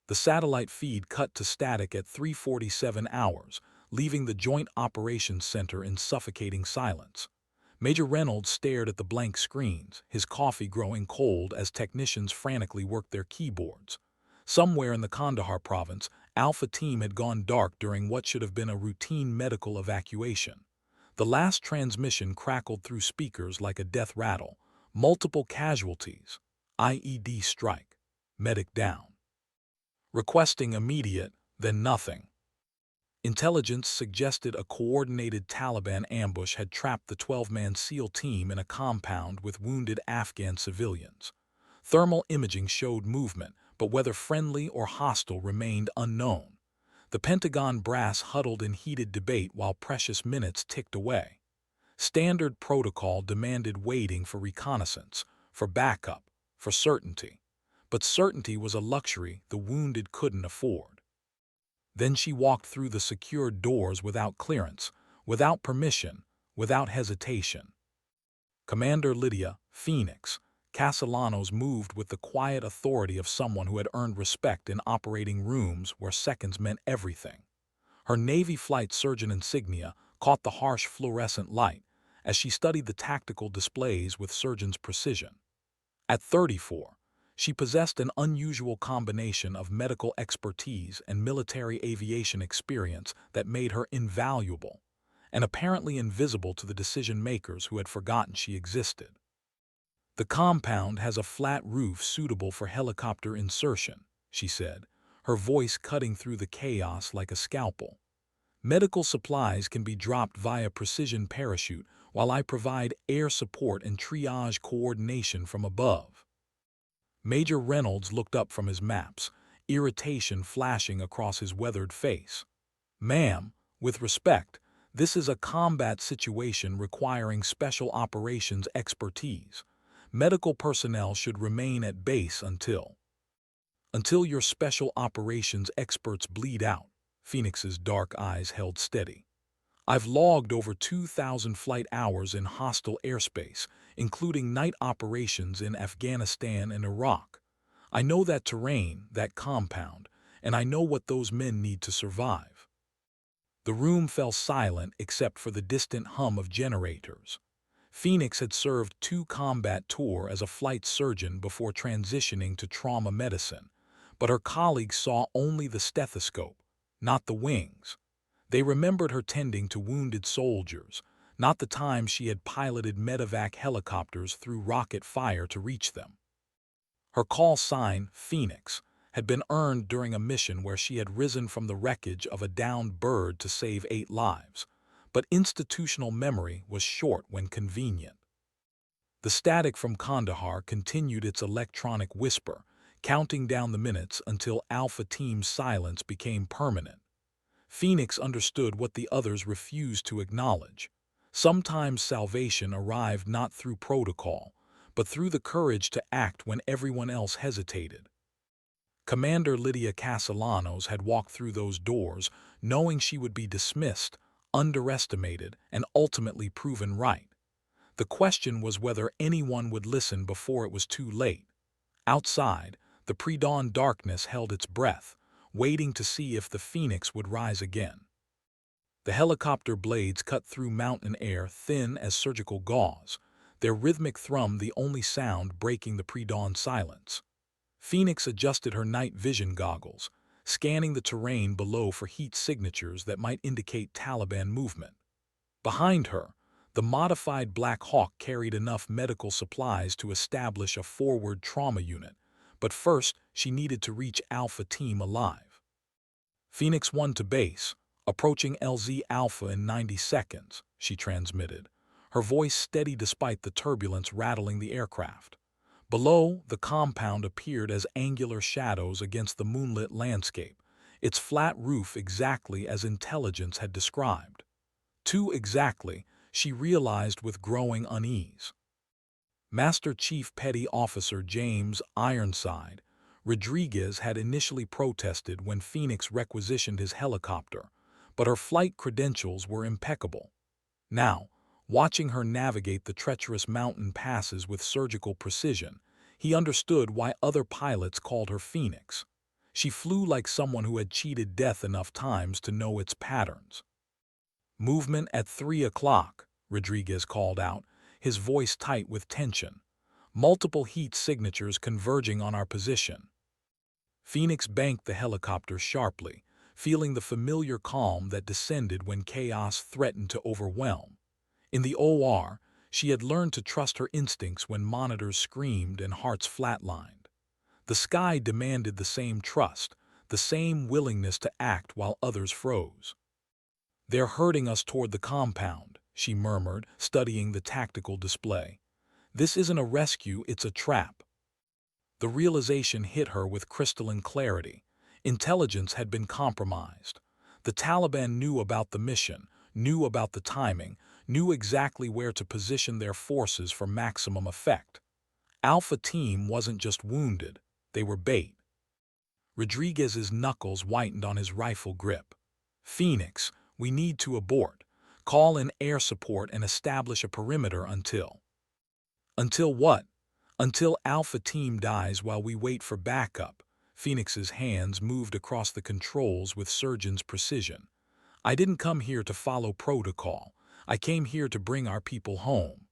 The satellite feed cut to static at 3:47 hours, leaving the Joint Operations Center in suffocating silence. Major Reynolds stared at the blank screens, his coffee growing cold as technicians frantically worked their keyboards. Somewhere in the Kandahar province, Alpha Team had gone dark during what should have been a routine medical evacuation. The last transmission crackled through speakers like a death rattle. Multiple casualties. IED strike. Medic down. Requesting immediate, then nothing. Intelligence suggested a coordinated Taliban ambush had trapped the 12-man SEAL team in a compound with wounded Afghan civilians. Thermal imaging showed movement, but whether friendly or hostile remained unknown. The Pentagon brass huddled in heated debate while precious minutes ticked away. Standard protocol demanded waiting for reconnaissance, for backup, for certainty. But certainty was a luxury the wounded couldn't afford. Then she walked through the secured doors without clearance, without permission, without hesitation. Commander Lydia, Phoenix, Castellanos moved with the quiet authority of someone who had earned respect in operating rooms where seconds meant everything. Her Navy flight surgeon insignia caught the harsh fluorescent light as she studied the tactical displays with surgeon's precision. At 34, she possessed an unusual combination of medical expertise and military aviation experience that made her invaluable, and apparently invisible to the decision-makers who had forgotten she existed. The compound has a flat roof suitable for helicopter insertion, she said, her voice cutting through the chaos like a scalpel. Medical supplies can be dropped via precision parachute while I provide air support and triage coordination from above. Major Reynolds looked up from his maps, irritation flashing across his weathered face. Ma'am, with respect, this is a combat situation requiring special operations expertise. Medical personnel should remain at base until your special operations experts bleed out. Phoenix's dark eyes held steady. I've logged over 2,000 flight hours in hostile airspace, including night operations in Afghanistan and Iraq. I know that terrain, that compound, and I know what those men need to survive. The room fell silent except for the distant hum of generators. Phoenix had served 2 combat tours as a flight surgeon before transitioning to trauma medicine, but her colleagues saw only the stethoscope, not the wings. They remembered her tending to wounded soldiers, not the time she had piloted medevac helicopters through rocket fire to reach them. Her call sign, Phoenix, had been earned during a mission where she had risen from the wreckage of a downed bird to save 8 lives, but institutional memory was short when convenient. The static from Kandahar continued its electronic whisper, counting down the minutes until Alpha Team's silence became permanent. Phoenix understood what the others refused to acknowledge. Sometimes salvation arrived not through protocol, but through the courage to act when everyone else hesitated. Commander Lydia Castellanos had walked through those doors, knowing she would be dismissed, underestimated, and ultimately proven right. The question was whether anyone would listen before it was too late. Outside, the pre-dawn darkness held its breath, waiting to see if the Phoenix would rise again. The helicopter blades cut through mountain air thin as surgical gauze, their rhythmic thrum the only sound breaking the pre-dawn silence. Phoenix adjusted her night vision goggles, scanning the terrain below for heat signatures that might indicate Taliban movement. Behind her, the modified Black Hawk carried enough medical supplies to establish a forward trauma unit, but first she needed to reach Alpha Team alive. Phoenix 1 to base, approaching LZ Alpha in 90 seconds, she transmitted, her voice steady despite the turbulence rattling the aircraft. Below, the compound appeared as angular shadows against the moonlit landscape, its flat roof exactly as intelligence had described. Too exactly, she realized with growing unease. Master Chief Petty Officer James Ironside Rodriguez had initially protested when Phoenix requisitioned his helicopter, but her flight credentials were impeccable. Now, watching her navigate the treacherous mountain passes with surgical precision, he understood why other pilots called her Phoenix. She flew like someone who had cheated death enough times to know its patterns. "Movement at 3 o'clock," Rodriguez called out, his voice tight with tension. "Multiple heat signatures converging on our position." Phoenix banked the helicopter sharply, feeling the familiar calm that descended when chaos threatened to overwhelm. In the OR, she had learned to trust her instincts when monitors screamed and hearts flatlined. The sky demanded the same trust, the same willingness to act while others froze. "They're herding us toward the compound," she murmured, studying the tactical display. "This isn't a rescue, it's a trap." The realization hit her with crystalline clarity. Intelligence had been compromised. The Taliban knew about the mission, knew about the timing, knew exactly where to position their forces for maximum effect. Alpha Team wasn't just wounded, they were bait. Rodriguez's knuckles whitened on his rifle grip. "Phoenix, we need to abort. Call in air support and establish a perimeter until—" "Until what?" "Until Alpha Team dies while we wait for backup." Phoenix's hands moved across the controls with surgeon's precision. "I didn't come here to follow protocol. I came here to bring our people home."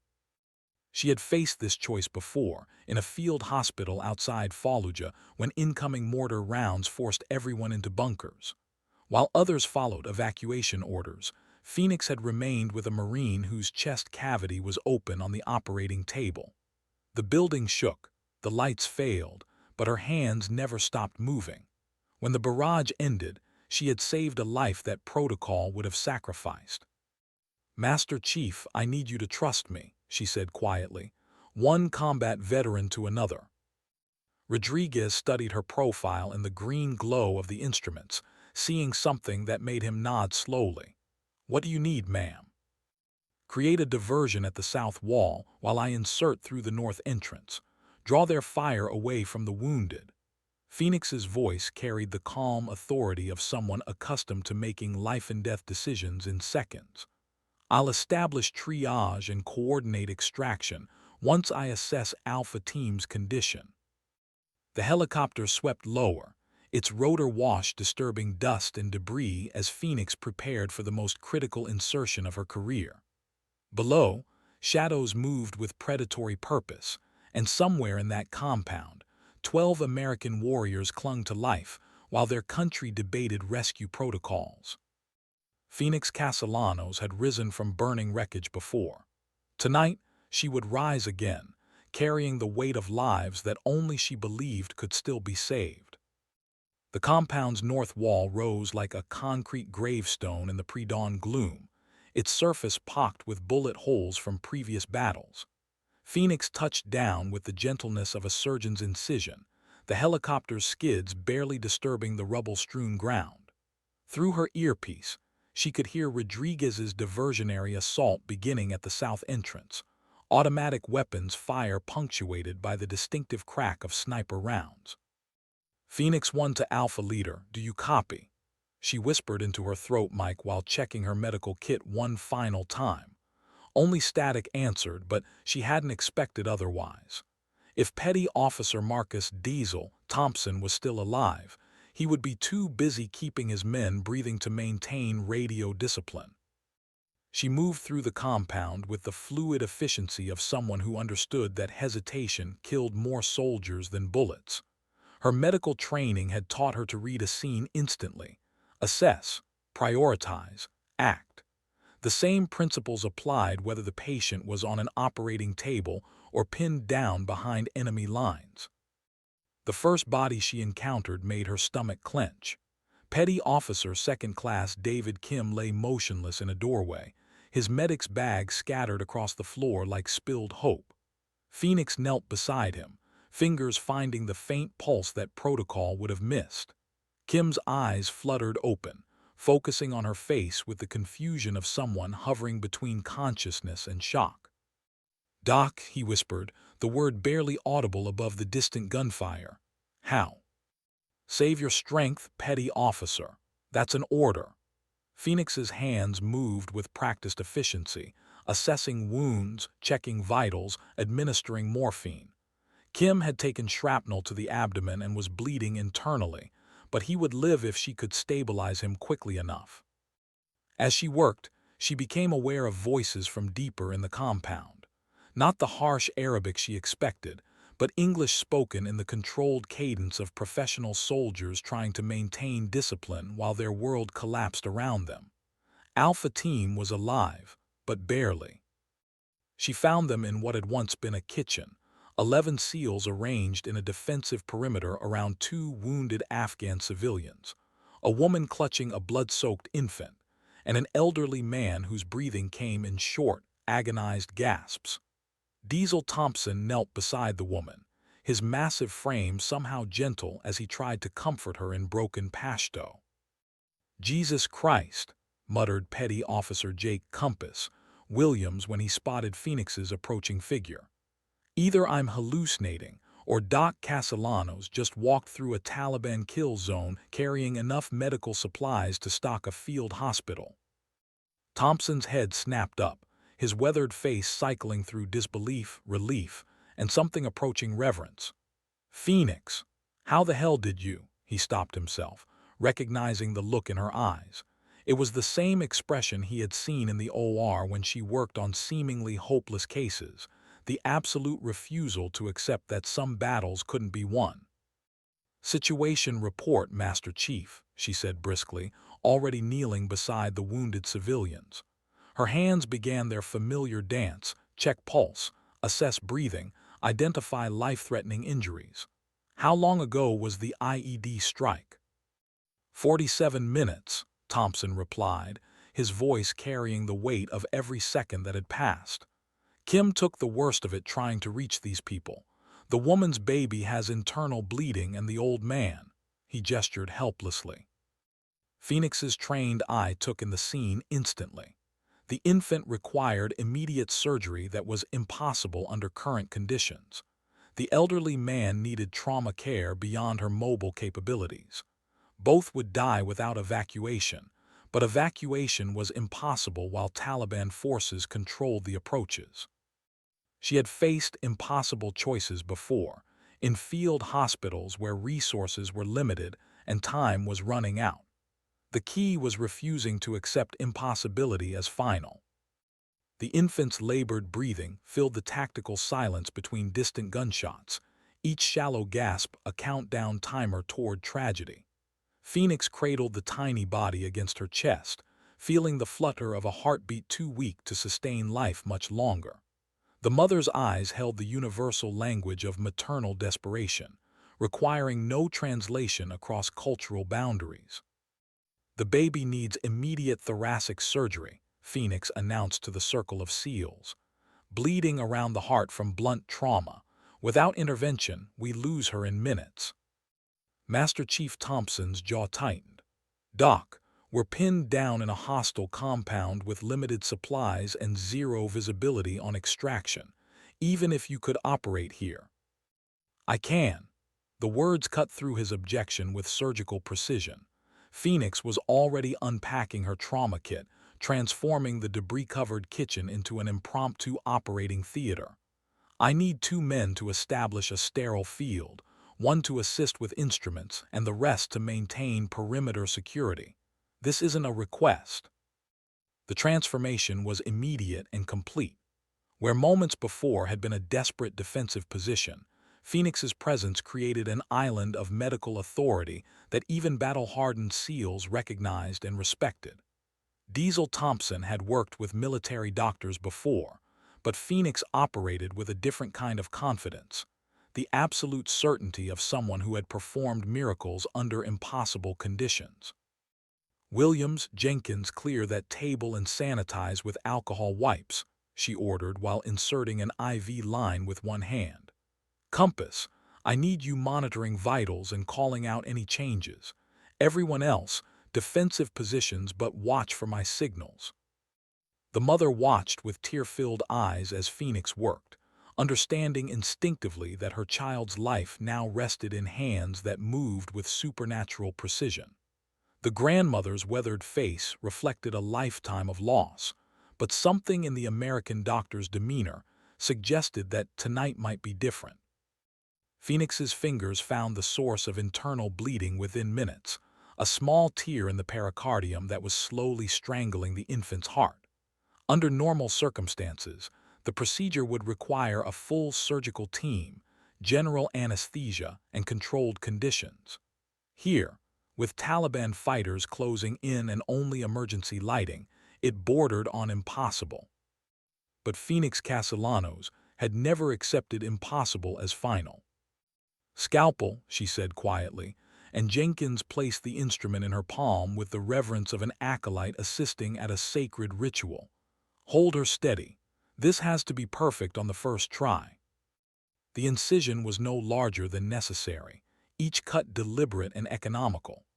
She had faced this choice before, in a field hospital outside Fallujah, when incoming mortar rounds forced everyone into bunkers. While others followed evacuation orders, Phoenix had remained with a Marine whose chest cavity was open on the operating table. The building shook, the lights failed, but her hands never stopped moving. When the barrage ended, she had saved a life that protocol would have sacrificed. "Master Chief, I need you to trust me," she said quietly, one combat veteran to another. Rodriguez studied her profile in the green glow of the instruments, seeing something that made him nod slowly. "What do you need, ma'am?" "Create a diversion at the south wall while I insert through the north entrance. Draw their fire away from the wounded." Phoenix's voice carried the calm authority of someone accustomed to making life-and-death decisions in seconds. "I'll establish triage and coordinate extraction once I assess Alpha Team's condition." The helicopter swept lower, its rotor wash disturbing dust and debris as Phoenix prepared for the most critical insertion of her career. Below, shadows moved with predatory purpose, and somewhere in that compound, 12 American warriors clung to life while their country debated rescue protocols. Phoenix Castellanos had risen from burning wreckage before. Tonight, she would rise again, carrying the weight of lives that only she believed could still be saved. The compound's north wall rose like a concrete gravestone in the pre-dawn gloom, its surface pocked with bullet holes from previous battles. Phoenix touched down with the gentleness of a surgeon's incision, the helicopter's skids barely disturbing the rubble-strewn ground. Through her earpiece, she could hear Rodriguez's diversionary assault beginning at the south entrance, automatic weapons fire punctuated by the distinctive crack of sniper rounds. "Phoenix 1 to Alpha Leader, do you copy?" She whispered into her throat mic while checking her medical kit one final time. Only static answered, but she hadn't expected otherwise. If Petty Officer Marcus Diesel Thompson was still alive, he would be too busy keeping his men breathing to maintain radio discipline. She moved through the compound with the fluid efficiency of someone who understood that hesitation killed more soldiers than bullets. Her medical training had taught her to read a scene instantly, assess, prioritize, act. The same principles applied whether the patient was on an operating table or pinned down behind enemy lines. The first body she encountered made her stomach clench. Petty Officer Second Class David Kim lay motionless in a doorway, his medic's bag scattered across the floor like spilled hope. Phoenix knelt beside him, fingers finding the faint pulse that protocol would have missed. Kim's eyes fluttered open, focusing on her face with the confusion of someone hovering between consciousness and shock. "Doc," he whispered, the word barely audible above the distant gunfire. "How?" "Save your strength, Petty Officer. That's an order." Phoenix's hands moved with practiced efficiency, assessing wounds, checking vitals, administering morphine. Kim had taken shrapnel to the abdomen and was bleeding internally, but he would live if she could stabilize him quickly enough. As she worked, she became aware of voices from deeper in the compound. Not the harsh Arabic she expected, but English spoken in the controlled cadence of professional soldiers trying to maintain discipline while their world collapsed around them. Alpha Team was alive, but barely. She found them in what had once been a kitchen, 11 SEALs arranged in a defensive perimeter around 2 wounded Afghan civilians, a woman clutching a blood-soaked infant, and an elderly man whose breathing came in short, agonized gasps. Diesel Thompson knelt beside the woman, his massive frame somehow gentle as he tried to comfort her in broken Pashto. "Jesus Christ," muttered Petty Officer Jake Compass Williams when he spotted Phoenix's approaching figure. "Either I'm hallucinating, or Doc Castellanos just walked through a Taliban kill zone carrying enough medical supplies to stock a field hospital." Thompson's head snapped up, his weathered face cycling through disbelief, relief, and something approaching reverence. "Phoenix, how the hell did you?" He stopped himself, recognizing the look in her eyes. It was the same expression he had seen in the OR when she worked on seemingly hopeless cases, the absolute refusal to accept that some battles couldn't be won. "Situation report, Master Chief," she said briskly, already kneeling beside the wounded civilians. Her hands began their familiar dance: check pulse, assess breathing, identify life-threatening injuries. "How long ago was the IED strike?" 47 minutes, Thompson replied, his voice carrying the weight of every second that had passed. "Kim took the worst of it trying to reach these people. The woman's baby has internal bleeding and the old man." He gestured helplessly. Phoenix's trained eye took in the scene instantly. The infant required immediate surgery that was impossible under current conditions. The elderly man needed trauma care beyond her mobile capabilities. Both would die without evacuation, but evacuation was impossible while Taliban forces controlled the approaches. She had faced impossible choices before, in field hospitals where resources were limited and time was running out. The key was refusing to accept impossibility as final. The infant's labored breathing filled the tactical silence between distant gunshots, each shallow gasp a countdown timer toward tragedy. Phoenix cradled the tiny body against her chest, feeling the flutter of a heartbeat too weak to sustain life much longer. The mother's eyes held the universal language of maternal desperation, requiring no translation across cultural boundaries. "The baby needs immediate thoracic surgery," Phoenix announced to the circle of SEALs. "Bleeding around the heart from blunt trauma. Without intervention, we lose her in minutes." Master Chief Thompson's jaw tightened. "Doc, we're pinned down in a hostile compound with limited supplies and zero visibility on extraction, even if you could operate here." "I can." The words cut through his objection with surgical precision. Phoenix was already unpacking her trauma kit, transforming the debris-covered kitchen into an impromptu operating theater. "I need 2 men to establish a sterile field, 1 to assist with instruments, and the rest to maintain perimeter security. This isn't a request." The transformation was immediate and complete. Where moments before had been a desperate defensive position, Phoenix's presence created an island of medical authority that even battle-hardened SEALs recognized and respected. Diesel Thompson had worked with military doctors before, but Phoenix operated with a different kind of confidence, the absolute certainty of someone who had performed miracles under impossible conditions. "Williams, Jenkins, clear that table and sanitize with alcohol wipes," she ordered while inserting an IV line with one hand. "Compass, I need you monitoring vitals and calling out any changes. Everyone else, defensive positions, but watch for my signals." The mother watched with tear-filled eyes as Phoenix worked, understanding instinctively that her child's life now rested in hands that moved with supernatural precision. The grandmother's weathered face reflected a lifetime of loss, but something in the American doctor's demeanor suggested that tonight might be different. Phoenix's fingers found the source of internal bleeding within minutes, a small tear in the pericardium that was slowly strangling the infant's heart. Under normal circumstances, the procedure would require a full surgical team, general anesthesia, and controlled conditions. Here, with Taliban fighters closing in and only emergency lighting, it bordered on impossible. But Phoenix Castellanos had never accepted impossible as final. "Scalpel," she said quietly, and Jenkins placed the instrument in her palm with the reverence of an acolyte assisting at a sacred ritual. "Hold her steady. This has to be perfect on the first try." The incision was no larger than necessary, each cut deliberate and economical.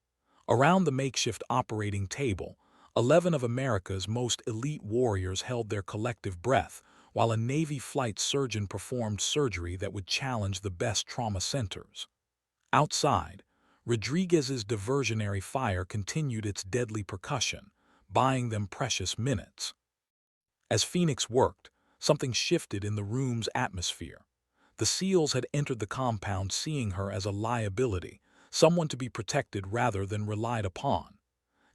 Around the makeshift operating table, 11 of America's most elite warriors held their collective breath, while a Navy flight surgeon performed surgery that would challenge the best trauma centers. Outside, Rodriguez's diversionary fire continued its deadly percussion, buying them precious minutes. As Phoenix worked, something shifted in the room's atmosphere. The SEALs had entered the compound seeing her as a liability, someone to be protected rather than relied upon.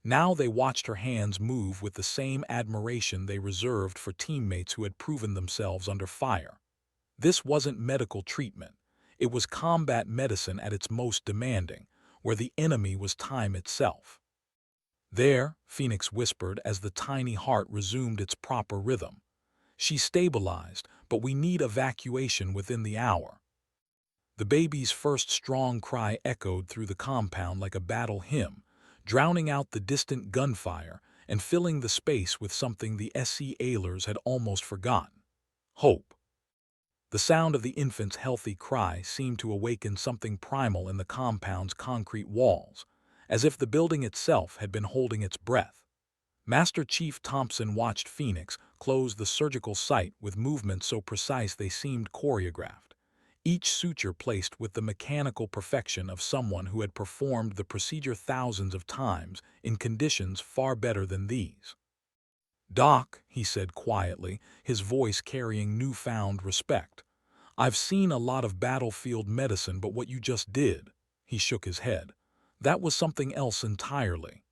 Now they watched her hands move with the same admiration they reserved for teammates who had proven themselves under fire. This wasn't medical treatment. It was combat medicine at its most demanding, where the enemy was time itself. "There," Phoenix whispered as the tiny heart resumed its proper rhythm. "She's stabilized, but we need evacuation within the hour." The baby's first strong cry echoed through the compound like a battle hymn, drowning out the distant gunfire and filling the space with something the SC Ailers had almost forgotten: hope. The sound of the infant's healthy cry seemed to awaken something primal in the compound's concrete walls, as if the building itself had been holding its breath. Master Chief Thompson watched Phoenix close the surgical site with movements so precise they seemed choreographed, each suture placed with the mechanical perfection of someone who had performed the procedure thousands of times in conditions far better than these. "Doc," he said quietly, his voice carrying newfound respect, "I've seen a lot of battlefield medicine, but what you just did," he shook his head, "that was something else entirely."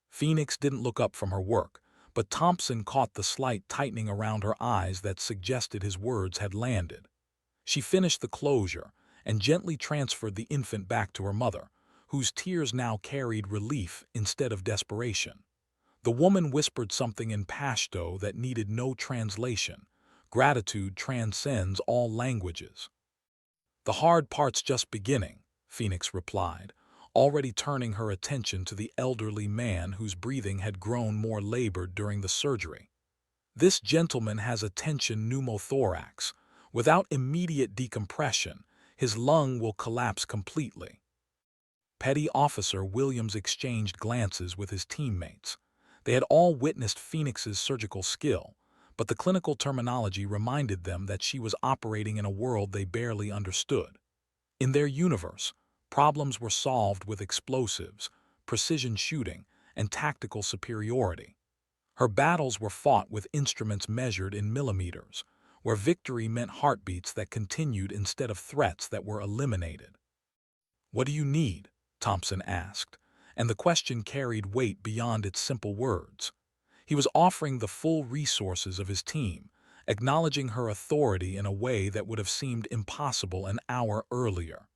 Phoenix didn't look up from her work, but Thompson caught the slight tightening around her eyes that suggested his words had landed. She finished the closure and gently transferred the infant back to her mother, whose tears now carried relief instead of desperation. The woman whispered something in Pashto that needed no translation. "Gratitude transcends all languages." "The hard part's just beginning," Phoenix replied, already turning her attention to the elderly man whose breathing had grown more labored during the surgery. "This gentleman has a tension pneumothorax. Without immediate decompression, his lung will collapse completely." Petty Officer Williams exchanged glances with his teammates. They had all witnessed Phoenix's surgical skill, but the clinical terminology reminded them that she was operating in a world they barely understood. In their universe, problems were solved with explosives, precision shooting, and tactical superiority. Her battles were fought with instruments measured in millimeters, where victory meant heartbeats that continued instead of threats that were eliminated. "What do you need?" Thompson asked, and the question carried weight beyond its simple words. He was offering the full resources of his team, acknowledging her authority in a way that would have seemed impossible an hour earlier.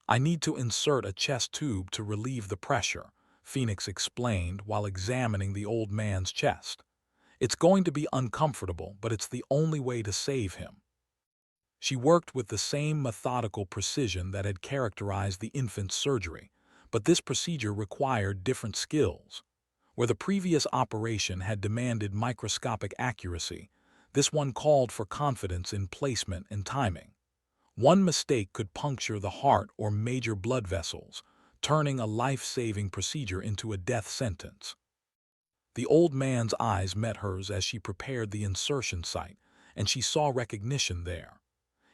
"I need to insert a chest tube to relieve the pressure," Phoenix explained while examining the old man's chest. "It's going to be uncomfortable, but it's the only way to save him." She worked with the same methodical precision that had characterized the infant's surgery, but this procedure required different skills. Where the previous operation had demanded microscopic accuracy, this one called for confidence in placement and timing. One mistake could puncture the heart or major blood vessels, turning a life-saving procedure into a death sentence. The old man's eyes met hers as she prepared the insertion site, and she saw recognition there.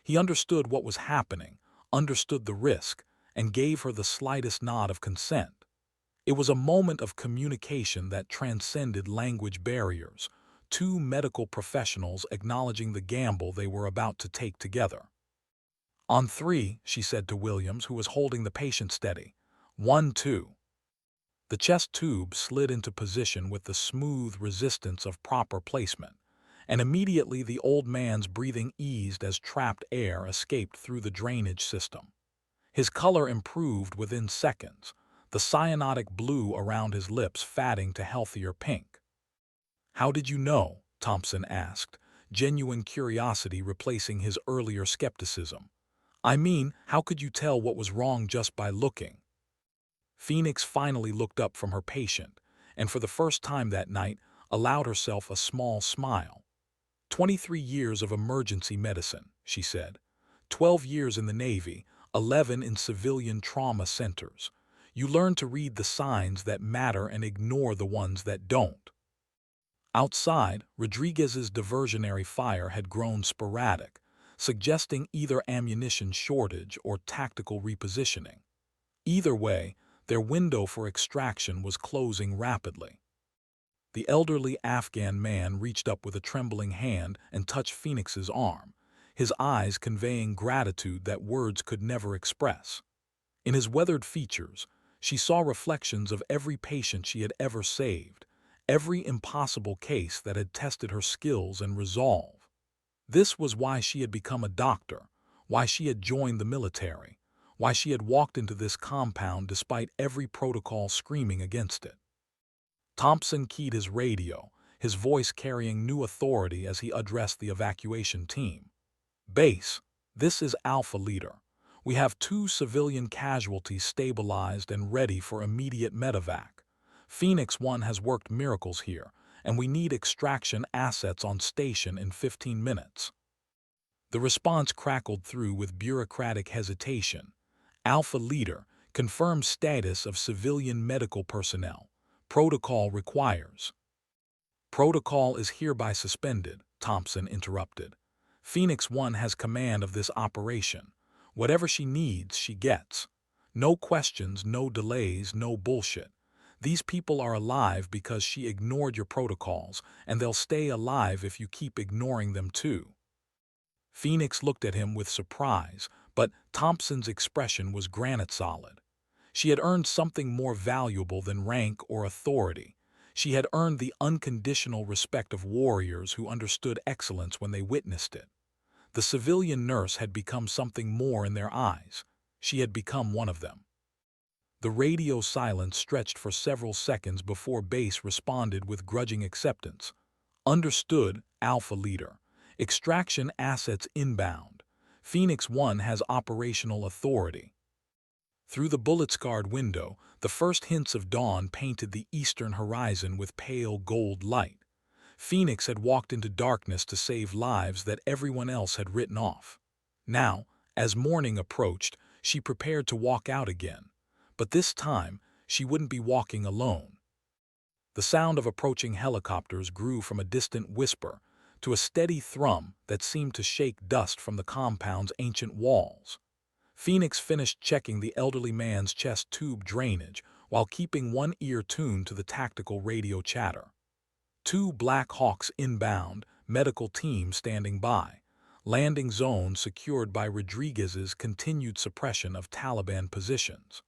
He understood what was happening, understood the risk, and gave her the slightest nod of consent. It was a moment of communication that transcended language barriers, two medical professionals acknowledging the gamble they were about to take together. On three, she said to Williams, who was holding the patient steady. 1, 2. The chest tube slid into position with the smooth resistance of proper placement, and immediately the old man's breathing eased as trapped air escaped through the drainage system. His color improved within seconds, the cyanotic blue around his lips fading to healthier pink. "How did you know?" Thompson asked, genuine curiosity replacing his earlier skepticism. "I mean, how could you tell what was wrong just by looking?" Phoenix finally looked up from her patient, and for the first time that night allowed herself a small smile. 23 years of emergency medicine, she said. 12 years in the Navy, 11 in civilian trauma centers. You learn to read the signs that matter and ignore the ones that don't. Outside, Rodriguez's diversionary fire had grown sporadic, suggesting either ammunition shortage or tactical repositioning. Either way, their window for extraction was closing rapidly. The elderly Afghan man reached up with a trembling hand and touched Phoenix's arm, his eyes conveying gratitude that words could never express. In his weathered features, she saw reflections of every patient she had ever saved, every impossible case that had tested her skills and resolve. This was why she had become a doctor, why she had joined the military, why she had walked into this compound despite every protocol screaming against it. Thompson keyed his radio, his voice carrying new authority as he addressed the evacuation team. "Base, this is Alpha Leader. We have 2 civilian casualties stabilized and ready for immediate medevac. Phoenix 1 has worked miracles here, and we need extraction assets on station in 15 minutes. The response crackled through with bureaucratic hesitation. "Alpha Leader, confirmed status of civilian medical personnel. Protocol requires." "Protocol is hereby suspended," Thompson interrupted. "Phoenix 1 has command of this operation. Whatever she needs, she gets. No questions, no delays, no bullshit. These people are alive because she ignored your protocols, and they'll stay alive if you keep ignoring them too." Phoenix looked at him with surprise, but Thompson's expression was granite solid. She had earned something more valuable than rank or authority. She had earned the unconditional respect of warriors who understood excellence when they witnessed it. The civilian nurse had become something more in their eyes. She had become one of them. The radio silence stretched for several seconds before Base responded with grudging acceptance. "Understood, Alpha Leader. Extraction assets inbound. Phoenix 1 has operational authority." Through the bullet-scarred window, the first hints of dawn painted the eastern horizon with pale gold light. Phoenix had walked into darkness to save lives that everyone else had written off. Now, as morning approached, she prepared to walk out again. But this time, she wouldn't be walking alone. The sound of approaching helicopters grew from a distant whisper to a steady thrum that seemed to shake dust from the compound's ancient walls. Phoenix finished checking the elderly man's chest tube drainage while keeping one ear tuned to the tactical radio chatter. 2 Black Hawks inbound, medical team standing by. Landing zone secured by Rodriguez's continued suppression of Taliban positions.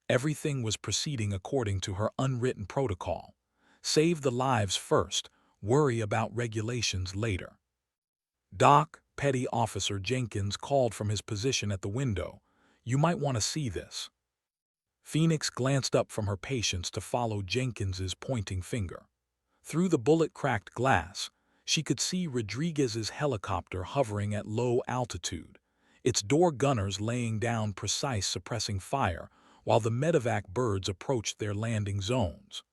Everything was proceeding according to her unwritten protocol. Save the lives first, worry about regulations later. "Doc," Petty Officer Jenkins called from his position at the window, "you might want to see this." Phoenix glanced up from her patients to follow Jenkins's pointing finger. Through the bullet-cracked glass, she could see Rodriguez's helicopter hovering at low altitude, its door gunners laying down precise suppressing fire while the medevac birds approached their landing zones.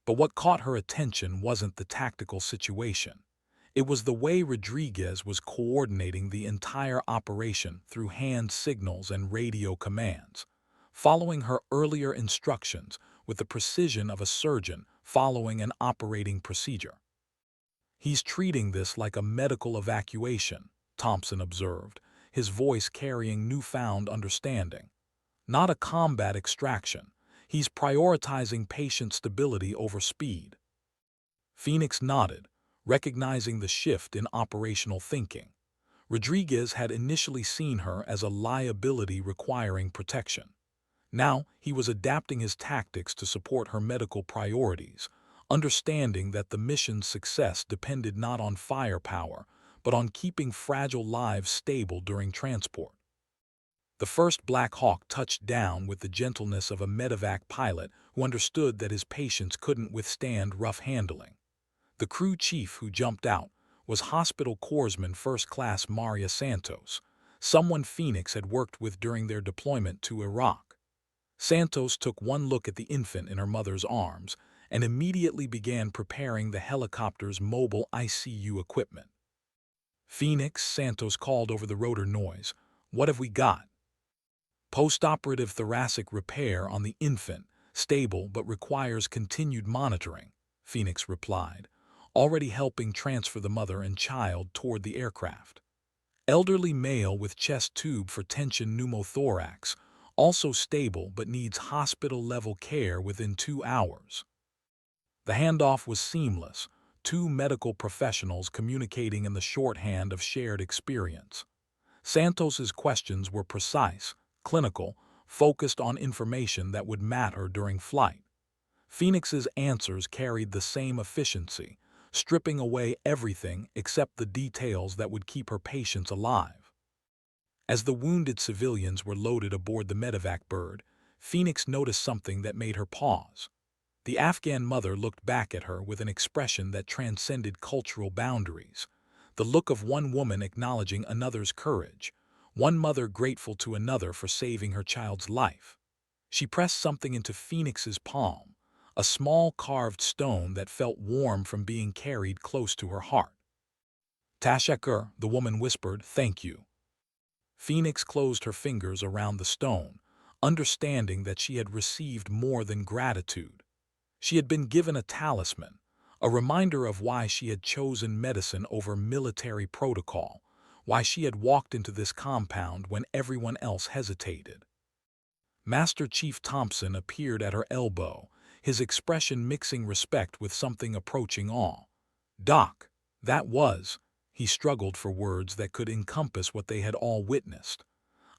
But what caught her attention wasn't the tactical situation. It was the way Rodriguez was coordinating the entire operation through hand signals and radio commands, following her earlier instructions with the precision of a surgeon following an operating procedure. "He's treating this like a medical evacuation," Thompson observed, his voice carrying newfound understanding. "Not a combat extraction. He's prioritizing patient stability over speed." Phoenix nodded, recognizing the shift in operational thinking. Rodriguez had initially seen her as a liability requiring protection. Now he was adapting his tactics to support her medical priorities, understanding that the mission's success depended not on firepower, but on keeping fragile lives stable during transport. The first Black Hawk touched down with the gentleness of a medevac pilot who understood that his patients couldn't withstand rough handling. The crew chief who jumped out was Hospital Corpsman First Class Maria Santos, someone Phoenix had worked with during their deployment to Iraq. Santos took one look at the infant in her mother's arms and immediately began preparing the helicopter's mobile ICU equipment. "Phoenix," Santos called over the rotor noise, "what have we got?" "Post-operative thoracic repair on the infant, stable but requires continued monitoring," Phoenix replied, already helping transfer the mother and child toward the aircraft. "Elderly male with chest tube for tension pneumothorax, also stable but needs hospital-level care within 2 hours." The handoff was seamless, two medical professionals communicating in the shorthand of shared experience. Santos's questions were precise, clinical, focused on information that would matter during flight. Phoenix's answers carried the same efficiency, stripping away everything except the details that would keep her patients alive. As the wounded civilians were loaded aboard the medevac bird, Phoenix noticed something that made her pause. The Afghan mother looked back at her with an expression that transcended cultural boundaries, the look of one woman acknowledging another's courage, one mother grateful to another for saving her child's life. She pressed something into Phoenix's palm, a small carved stone that felt warm from being carried close to her heart. "Tashakur," the woman whispered, "thank you." Phoenix closed her fingers around the stone, understanding that she had received more than gratitude. She had been given a talisman, a reminder of why she had chosen medicine over military protocol, why she had walked into this compound when everyone else hesitated. Master Chief Thompson appeared at her elbow, his expression mixing respect with something approaching awe. "Doc, that was—" he struggled for words that could encompass what they had all witnessed.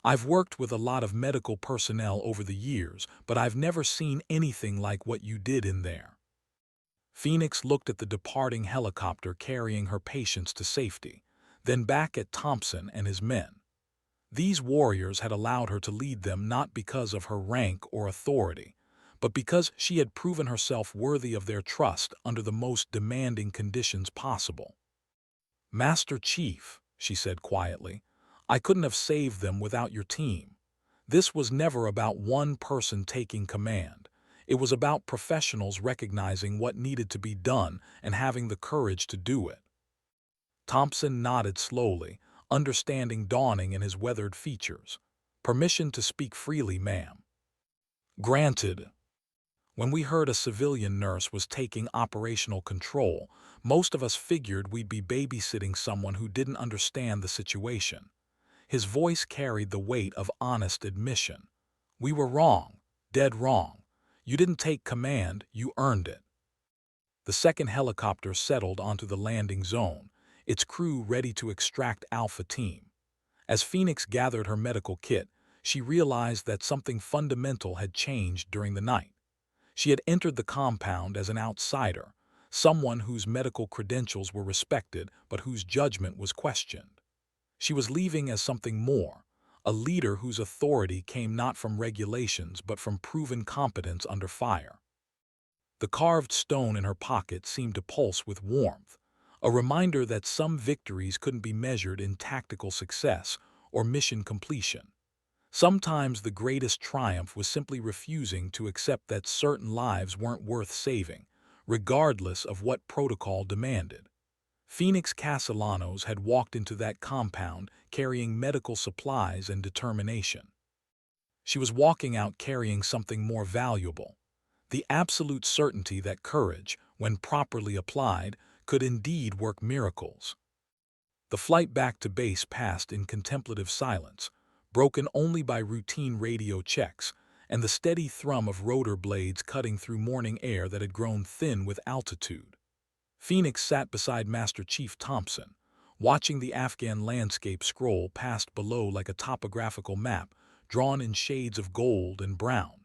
"I've worked with a lot of medical personnel over the years, but I've never seen anything like what you did in there." Phoenix looked at the departing helicopter carrying her patients to safety, then back at Thompson and his men. These warriors had allowed her to lead them not because of her rank or authority, but because she had proven herself worthy of their trust under the most demanding conditions possible. "Master Chief," she said quietly, "I couldn't have saved them without your team. This was never about one person taking command. It was about professionals recognizing what needed to be done and having the courage to do it." Thompson nodded slowly, understanding dawning in his weathered features. "Permission to speak freely, ma'am." "Granted." When we heard a civilian nurse was taking operational control, most of us figured we'd be babysitting someone who didn't understand the situation. His voice carried the weight of honest admission. "We were wrong, dead wrong. You didn't take command, you earned it." The second helicopter settled onto the landing zone, its crew ready to extract Alpha Team. As Phoenix gathered her medical kit, she realized that something fundamental had changed during the night. She had entered the compound as an outsider, someone whose medical credentials were respected but whose judgment was questioned. She was leaving as something more, a leader whose authority came not from regulations but from proven competence under fire. The carved stone in her pocket seemed to pulse with warmth, a reminder that some victories couldn't be measured in tactical success or mission completion. Sometimes the greatest triumph was simply refusing to accept that certain lives weren't worth saving, regardless of what protocol demanded. Phoenix Castellanos had walked into that compound carrying medical supplies and determination. She was walking out carrying something more valuable, the absolute certainty that courage, when properly applied, could indeed work miracles. The flight back to base passed in contemplative silence, broken only by routine radio checks and the steady thrum of rotor blades cutting through morning air that had grown thin with altitude. Phoenix sat beside Master Chief Thompson, watching the Afghan landscape scroll past below like a topographical map drawn in shades of gold and brown.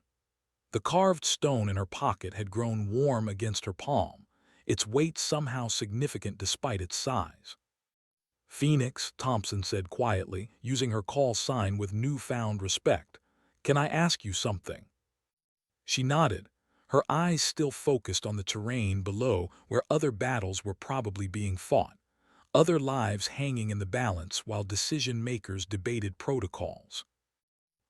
The carved stone in her pocket had grown warm against her palm, its weight somehow significant despite its size. "Phoenix," Thompson said quietly, using her call sign with newfound respect, "can I ask you something?" She nodded, her eyes still focused on the terrain below where other battles were probably being fought, other lives hanging in the balance while decision-makers debated protocols.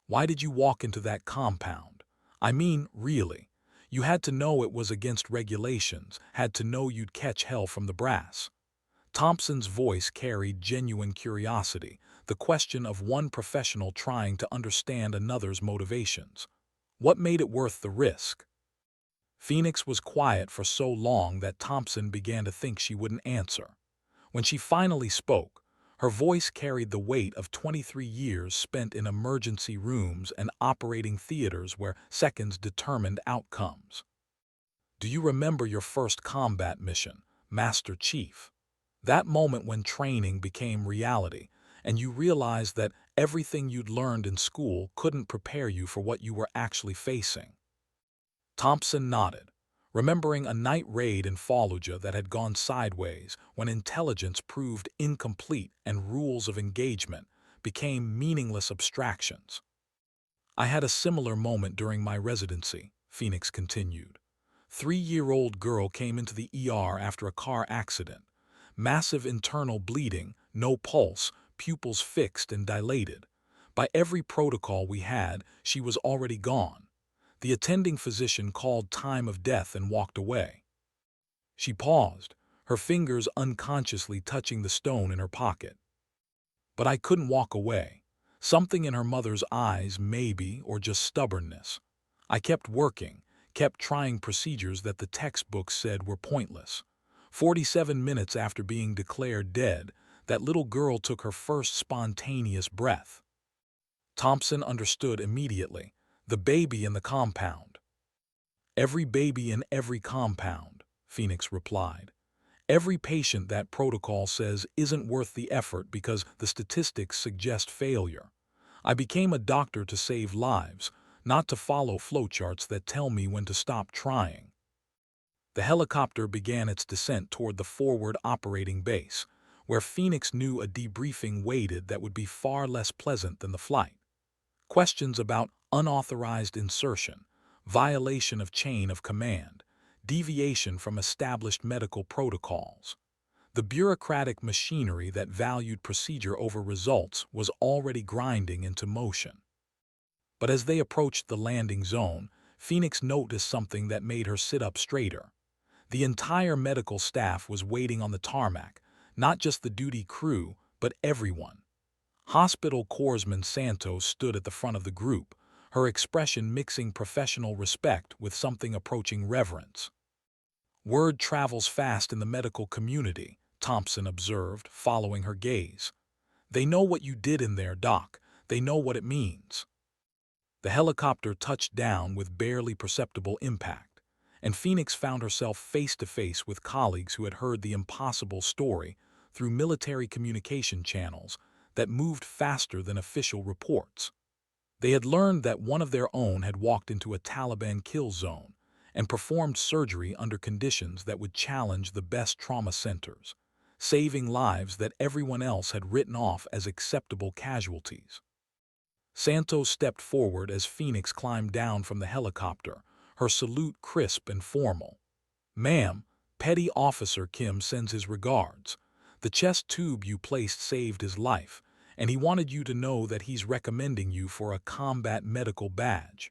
"Why did you walk into that compound? I mean, really. You had to know it was against regulations, had to know you'd catch hell from the brass." Thompson's voice carried genuine curiosity, the question of one professional trying to understand another's motivations. What made it worth the risk? Phoenix was quiet for so long that Thompson began to think she wouldn't answer. When she finally spoke, her voice carried the weight of 23 years spent in emergency rooms and operating theaters where seconds determined outcomes. "Do you remember your first combat mission, Master Chief? That moment when training became reality, and you realized that everything you'd learned in school couldn't prepare you for what you were actually facing?" Thompson nodded, remembering a night raid in Fallujah that had gone sideways when intelligence proved incomplete and rules of engagement became meaningless abstractions. "I had a similar moment during my residency," Phoenix continued. 3-year-old girl came into the ER after a car accident. Massive internal bleeding, no pulse, pupils fixed and dilated. By every protocol we had, she was already gone. The attending physician called time of death and walked away. She paused, her fingers unconsciously touching the stone in her pocket. But I couldn't walk away. Something in her mother's eyes, maybe, or just stubbornness. I kept working, kept trying procedures that the textbooks said were pointless. 47 minutes after being declared dead, that little girl took her first spontaneous breath. Thompson understood immediately. The baby in the compound. "Every baby in every compound," Phoenix replied. "Every patient that protocol says isn't worth the effort because the statistics suggest failure. I became a doctor to save lives, not to follow flowcharts that tell me when to stop trying." The helicopter began its descent toward the forward operating base, where Phoenix knew a debriefing waited that would be far less pleasant than the flight. Questions about unauthorized insertion, violation of chain of command, deviation from established medical protocols. The bureaucratic machinery that valued procedure over results was already grinding into motion. But as they approached the landing zone, Phoenix noticed something that made her sit up straighter. The entire medical staff was waiting on the tarmac, not just the duty crew, but everyone. Hospital Corpsman Santos stood at the front of the group, her expression mixing professional respect with something approaching reverence. "Word travels fast in the medical community," Thompson observed, following her gaze. "They know what you did in there, Doc. They know what it means." The helicopter touched down with barely perceptible impact, and Phoenix found herself face to face with colleagues who had heard the impossible story through military communication channels that moved faster than official reports. They had learned that one of their own had walked into a Taliban kill zone and performed surgery under conditions that would challenge the best trauma centers, saving lives that everyone else had written off as acceptable casualties. Santos stepped forward as Phoenix climbed down from the helicopter, her salute crisp and formal. "Ma'am, Petty Officer Kim sends his regards. The chest tube you placed saved his life, and he wanted you to know that he's recommending you for a combat medical badge."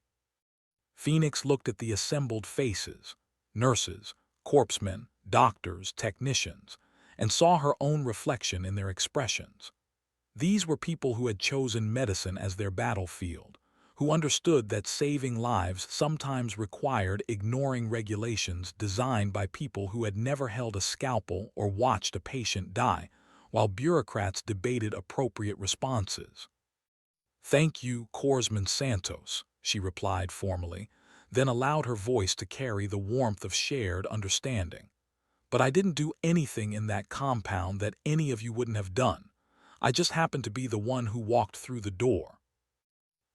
Phoenix looked at the assembled faces, nurses, corpsmen, doctors, technicians, and saw her own reflection in their expressions. These were people who had chosen medicine as their battlefield, who understood that saving lives sometimes required ignoring regulations designed by people who had never held a scalpel or watched a patient die, while bureaucrats debated appropriate responses. "Thank you, Corpsman Santos," she replied formally, then allowed her voice to carry the warmth of shared understanding. But I didn't do anything in that compound that any of you wouldn't have done. I just happened to be the one who walked through the door.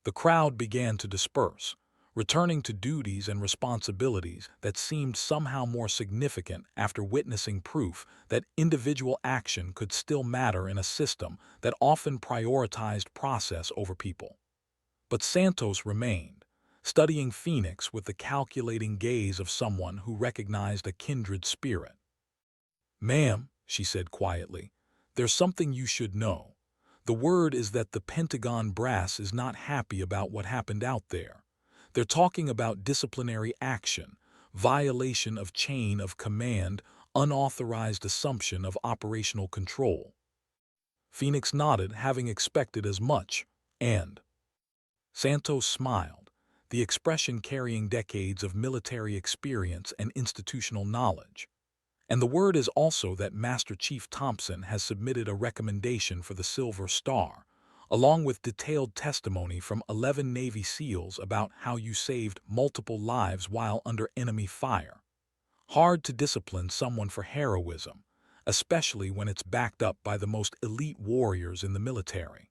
The crowd began to disperse, returning to duties and responsibilities that seemed somehow more significant after witnessing proof that individual action could still matter in a system that often prioritized process over people. But Santos remained, studying Phoenix with the calculating gaze of someone who recognized a kindred spirit. "Ma'am," she said quietly, "there's something you should know. The word is that the Pentagon brass is not happy about what happened out there. They're talking about disciplinary action, violation of chain of command, unauthorized assumption of operational control." Phoenix nodded, having expected as much, and Santos smiled, the expression carrying decades of military experience and institutional knowledge. "And the word is also that Master Chief Thompson has submitted a recommendation for the Silver Star, along with detailed testimony from 11 Navy SEALs about how you saved multiple lives while under enemy fire. Hard to discipline someone for heroism, especially when it's backed up by the most elite warriors in the military."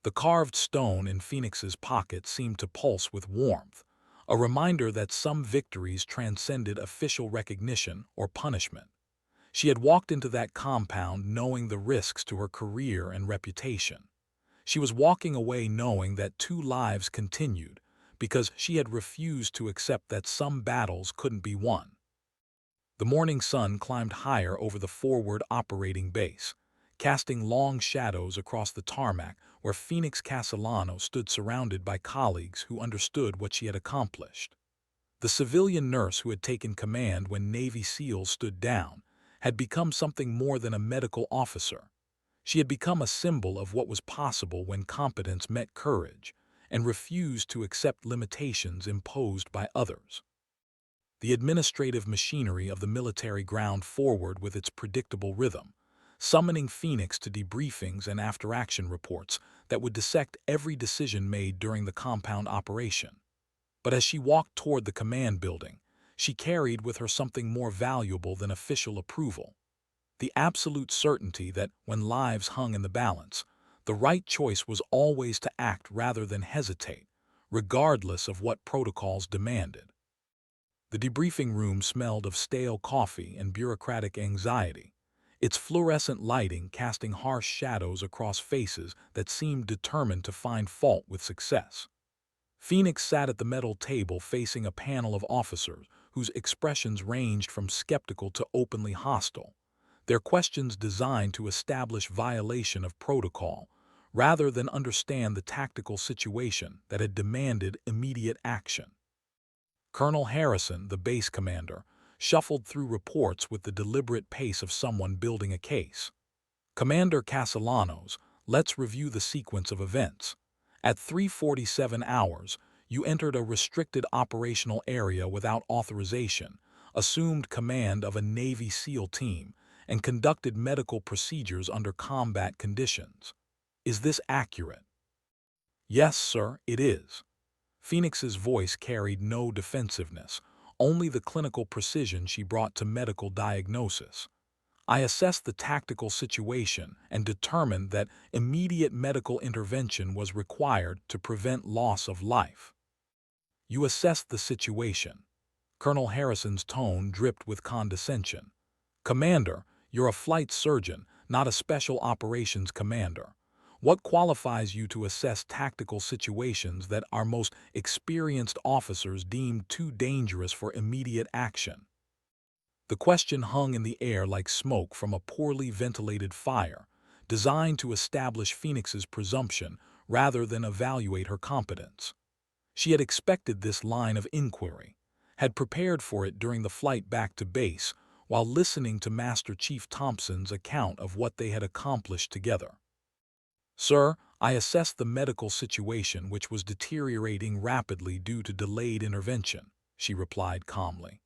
The carved stone in Phoenix's pocket seemed to pulse with warmth, a reminder that some victories transcended official recognition or punishment. She had walked into that compound knowing the risks to her career and reputation. She was walking away knowing that 2 lives continued because she had refused to accept that some battles couldn't be won. The morning sun climbed higher over the forward operating base, casting long shadows across the tarmac where Phoenix Castellano stood surrounded by colleagues who understood what she had accomplished. The civilian nurse who had taken command when Navy SEALs stood down had become something more than a medical officer. She had become a symbol of what was possible when competence met courage and refused to accept limitations imposed by others. The administrative machinery of the military ground forward with its predictable rhythm, summoning Phoenix to debriefings and after-action reports that would dissect every decision made during the compound operation. But as she walked toward the command building, she carried with her something more valuable than official approval: the absolute certainty that when lives hung in the balance, the right choice was always to act rather than hesitate, regardless of what protocols demanded. The debriefing room smelled of stale coffee and bureaucratic anxiety, its fluorescent lighting casting harsh shadows across faces that seemed determined to find fault with success. Phoenix sat at the metal table facing a panel of officers whose expressions ranged from skeptical to openly hostile, their questions designed to establish violation of protocol rather than understand the tactical situation that had demanded immediate action. Colonel Harrison, the base commander, shuffled through reports with the deliberate pace of someone building a case. "Commander Castellanos, let's review the sequence of events. At 3:47 hours, you entered a restricted operational area without authorization, assumed command of a Navy SEAL team, and conducted medical procedures under combat conditions. Is this accurate?" "Yes, sir, it is." Phoenix's voice carried no defensiveness, only the clinical precision she brought to medical diagnosis. "I assessed the tactical situation and determined that immediate medical intervention was required to prevent loss of life." "You assessed the situation." Colonel Harrison's tone dripped with condescension. "Commander, you're a flight surgeon, not a special operations commander. What qualifies you to assess tactical situations that our most experienced officers deemed too dangerous for immediate action?" The question hung in the air like smoke from a poorly ventilated fire, designed to establish Phoenix's presumption rather than evaluate her competence. She had expected this line of inquiry, had prepared for it during the flight back to base while listening to Master Chief Thompson's account of what they had accomplished together. "Sir, I assessed the medical situation, which was deteriorating rapidly due to delayed intervention," she replied calmly.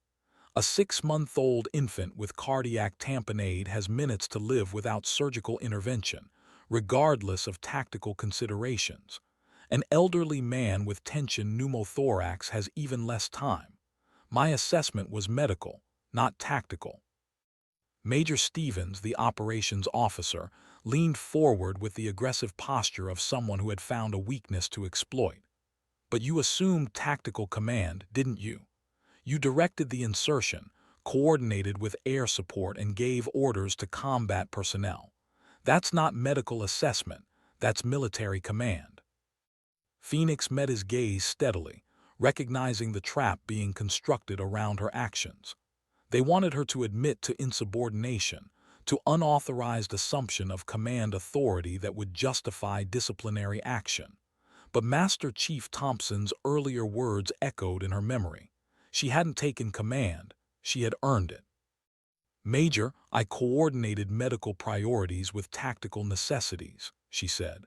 "A 6-month-old infant with cardiac tamponade has minutes to live without surgical intervention, regardless of tactical considerations. An elderly man with tension pneumothorax has even less time. My assessment was medical, not tactical." Major Stevens, the operations officer, leaned forward with the aggressive posture of someone who had found a weakness to exploit. But you assumed tactical command, didn't you? You directed the insertion, coordinated with air support, and gave orders to combat personnel. That's not medical assessment, that's military command. Phoenix met his gaze steadily, recognizing the trap being constructed around her actions. They wanted her to admit to insubordination, to unauthorized assumption of command authority that would justify disciplinary action. But Master Chief Thompson's earlier words echoed in her memory. She hadn't taken command, she had earned it. "Major, I coordinated medical priorities with tactical necessities," she said.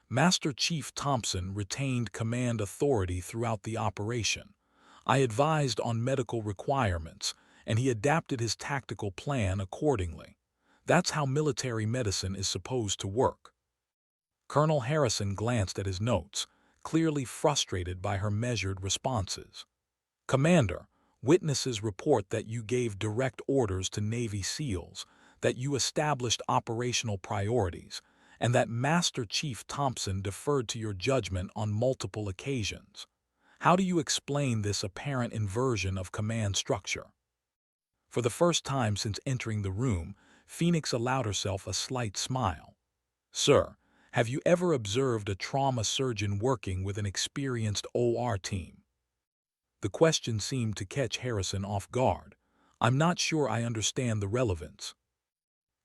Master Chief Thompson retained command authority throughout the operation. I advised on medical requirements, and he adapted his tactical plan accordingly. That's how military medicine is supposed to work. Colonel Harrison glanced at his notes, clearly frustrated by her measured responses. "Commander, witnesses report that you gave direct orders to Navy SEALs, that you established operational priorities, and that Master Chief Thompson deferred to your judgment on multiple occasions. How do you explain this apparent inversion of command structure?" For the first time since entering the room, Phoenix allowed herself a slight smile. "Sir, have you ever observed a trauma surgeon working with an experienced OR team?" The question seemed to catch Harrison off guard. "I'm not sure I understand the relevance."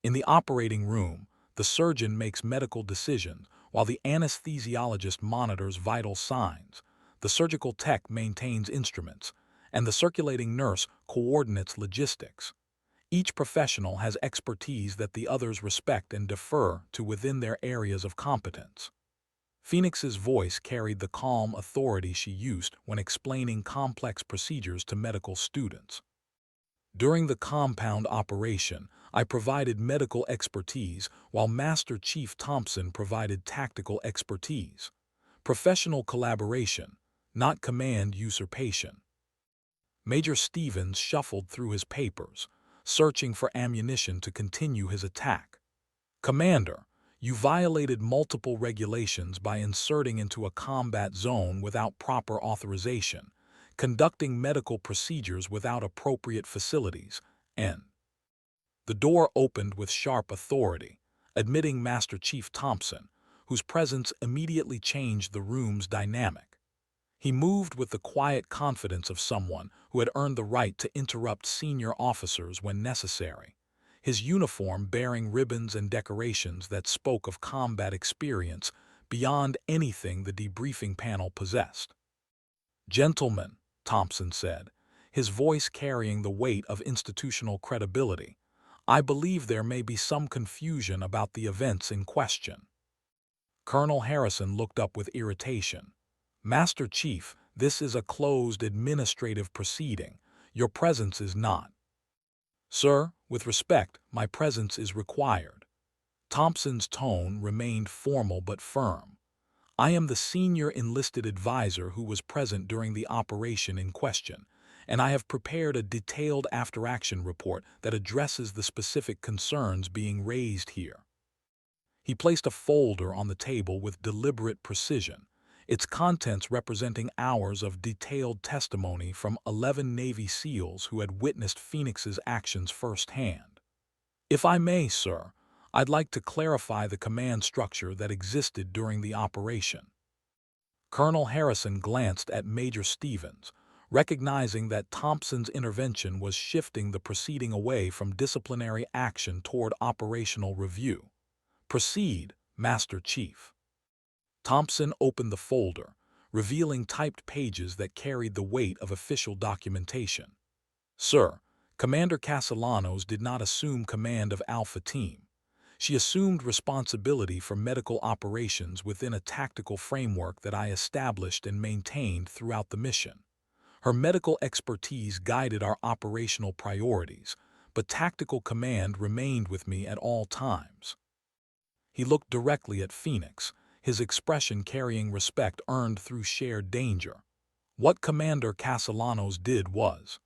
In the operating room, the surgeon makes medical decisions while the anesthesiologist monitors vital signs, the surgical tech maintains instruments, and the circulating nurse coordinates logistics. Each professional has expertise that the others respect and defer to within their areas of competence. Phoenix's voice carried the calm authority she used when explaining complex procedures to medical students. "During the compound operation, I provided medical expertise while Master Chief Thompson provided tactical expertise. Professional collaboration, not command usurpation." Major Stevens shuffled through his papers, searching for ammunition to continue his attack. "Commander, you violated multiple regulations by inserting into a combat zone without proper authorization, conducting medical procedures without appropriate facilities, and—" The door opened with sharp authority, admitting Master Chief Thompson, whose presence immediately changed the room's dynamic. He moved with the quiet confidence of someone who had earned the right to interrupt senior officers when necessary, his uniform bearing ribbons and decorations that spoke of combat experience beyond anything the debriefing panel possessed. "Gentlemen," Thompson said, his voice carrying the weight of institutional credibility, "I believe there may be some confusion about the events in question." Colonel Harrison looked up with irritation. "Master Chief, this is a closed administrative proceeding. Your presence is not." "Sir, with respect, my presence is required." Thompson's tone remained formal but firm. "I am the senior enlisted advisor who was present during the operation in question, and I have prepared a detailed after-action report that addresses the specific concerns being raised here." He placed a folder on the table with deliberate precision, its contents representing hours of detailed testimony from 11 Navy SEALs who had witnessed Phoenix's actions firsthand. "If I may, sir, I'd like to clarify the command structure that existed during the operation." Colonel Harrison glanced at Major Stevens, recognizing that Thompson's intervention was shifting the proceeding away from disciplinary action toward operational review. "Proceed, Master Chief." Thompson opened the folder, revealing typed pages that carried the weight of official documentation. "Sir, Commander Castellanos did not assume command of Alpha Team. She assumed responsibility for medical operations within a tactical framework that I established and maintained throughout the mission. Her medical expertise guided our operational priorities, but tactical command remained with me at all times." He looked directly at Phoenix, his expression carrying respect earned through shared danger. "What Commander Castellanos did was